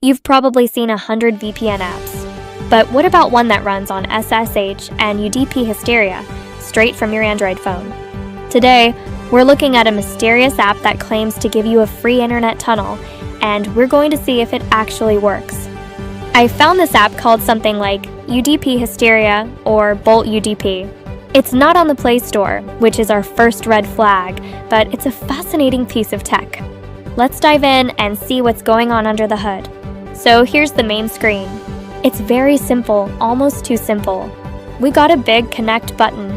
You've probably seen 100 VPN apps. But what about one that runs on SSH and UDP Hysteria, straight from your Android phone? Today, we're looking at a mysterious app that claims to give you a free internet tunnel, and we're going to see if it actually works. I found this app called something like UDP Hysteria or BOLT UDP. It's not on the Play Store, which is our first red flag, but it's a fascinating piece of tech. Let's dive in and see what's going on under the hood. So here's the main screen. It's very simple, almost too simple. We got a big connect button.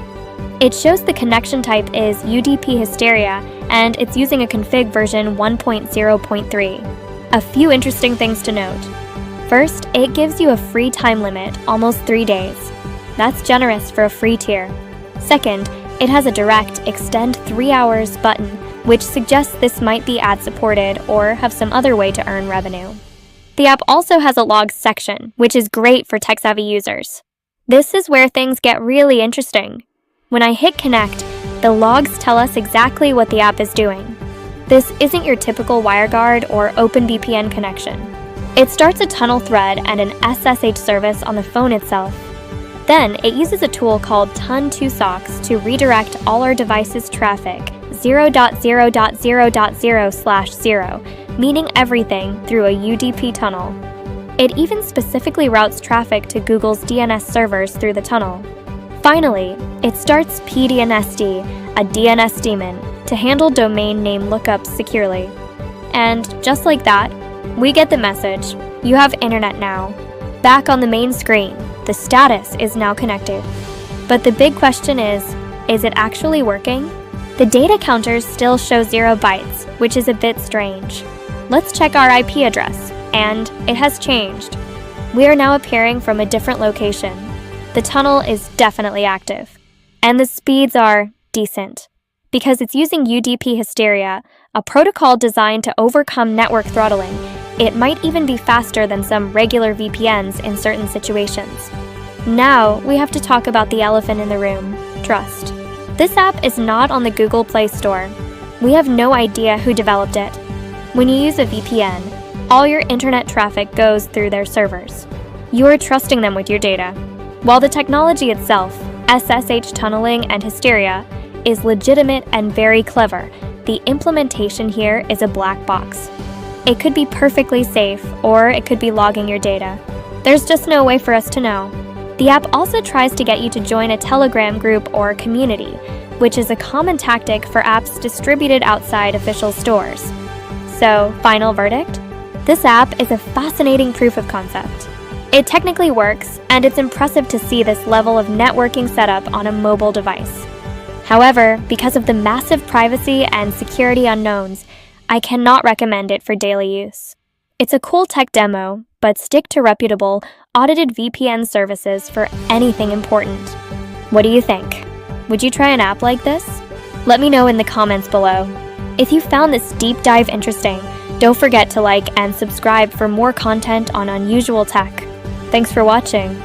It shows the connection type is UDP Hysteria, and it's using a config version 1.0.3. A few interesting things to note. First, it gives you a free time limit, almost 3 days. That's generous for a free tier. Second, it has a direct extend 3 hours button, which suggests this might be ad-supported or have some other way to earn revenue. The app also has a logs section, which is great for tech-savvy users. This is where things get really interesting. When I hit connect, the logs tell us exactly what the app is doing. This isn't your typical WireGuard or OpenVPN connection. It starts a tunnel thread and an SSH service on the phone itself. Then, it uses a tool called Ton2Socks to redirect all our devices' traffic 0.0.0.0/0, meaning everything through a UDP tunnel. It even specifically routes traffic to Google's DNS servers through the tunnel. Finally, it starts pDNSD, a DNS daemon, to handle domain name lookups securely. And just like that, we get the message. You have internet now. Back on the main screen, the status is now connected. But the big question is it actually working? The data counters still show 0 bytes, which is a bit strange. Let's check our IP address, and it has changed. We are now appearing from a different location. The tunnel is definitely active, and the speeds are decent. Because it's using UDP Hysteria, a protocol designed to overcome network throttling, it might even be faster than some regular VPNs in certain situations. Now, we have to talk about the elephant in the room, trust. This app is not on the Google Play Store. We have no idea who developed it. When you use a VPN, all your internet traffic goes through their servers. You are trusting them with your data. While the technology itself, SSH tunneling and Hysteria, is legitimate and very clever, the implementation here is a black box. It could be perfectly safe, or it could be logging your data. There's just no way for us to know. The app also tries to get you to join a Telegram group or community, which is a common tactic for apps distributed outside official stores. So, final verdict? This app is a fascinating proof of concept. It technically works, and it's impressive to see this level of networking setup on a mobile device. However, because of the massive privacy and security unknowns, I cannot recommend it for daily use. It's a cool tech demo, but stick to reputable, audited VPN services for anything important. What do you think? Would you try an app like this? Let me know in the comments below. If you found this deep dive interesting, don't forget to like and subscribe for more content on unusual tech. Thanks for watching.